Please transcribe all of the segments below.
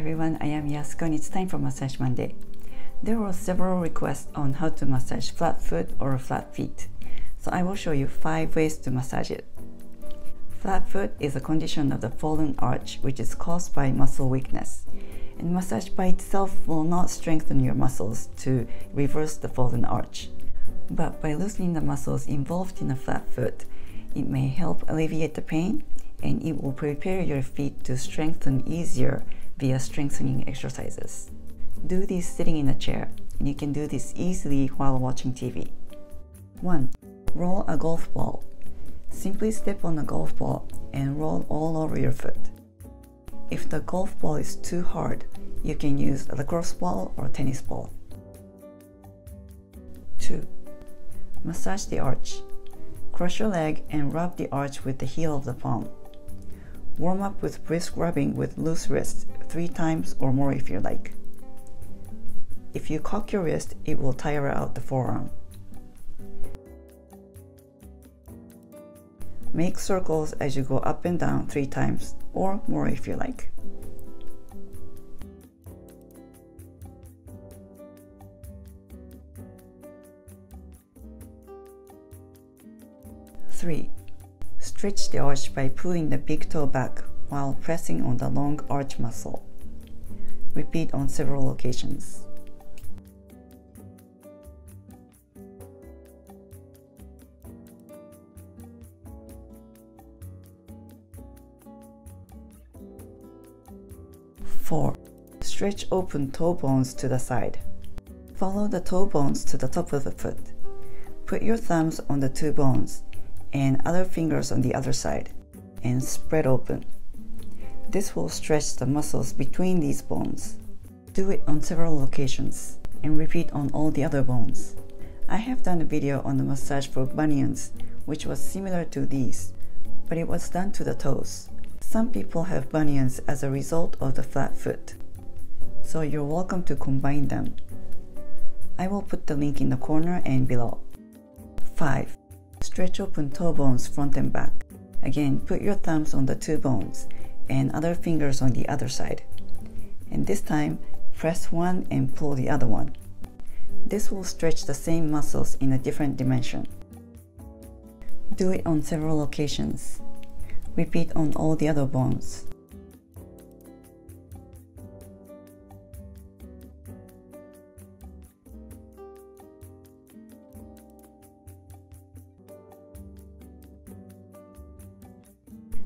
everyone, I am Yasuko and it's time for Massage Monday. There were several requests on how to massage flat foot or flat feet, so I will show you 5 ways to massage it. Flat foot is a condition of the fallen arch which is caused by muscle weakness, and massage by itself will not strengthen your muscles to reverse the fallen arch. But by loosening the muscles involved in a flat foot, it may help alleviate the pain and it will prepare your feet to strengthen easier via strengthening exercises. Do this sitting in a chair, and you can do this easily while watching TV. 1. Roll a golf ball. Simply step on a golf ball and roll all over your foot. If the golf ball is too hard, you can use a lacrosse ball or tennis ball. 2. Massage the arch. Cross your leg and rub the arch with the heel of the palm. Warm up with brisk rubbing with loose wrists 3 times or more if you like. If you cock your wrist, it will tire out the forearm. Make circles as you go up and down 3 times or more if you like. Three. Stretch the arch by pulling the big toe back while pressing on the long arch muscle. Repeat on several occasions. 4. Stretch open toe bones to the side. Follow the toe bones to the top of the foot. Put your thumbs on the 2 bones and other fingers on the other side and spread open. This will stretch the muscles between these bones. Do it on several locations and repeat on all the other bones. I have done a video on the massage for bunions which was similar to these, but it was done to the toes. Some people have bunions as a result of the flat foot, so you're welcome to combine them. I will put the link in the corner and below. 5. Stretch open toe bones front and back. Again, put your thumbs on the 2 bones and other fingers on the other side. And this time, press one and pull the other one. This will stretch the same muscles in a different dimension. Do it on several occasions. Repeat on all the other bones.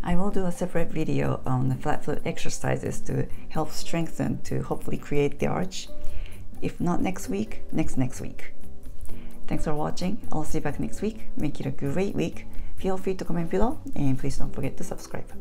I will do a separate video on the flat foot exercises to help strengthen to hopefully create the arch. If not next week, next week. Thanks for watching. I'll see you back next week. Make it a great week. Feel free to comment below and please don't forget to subscribe.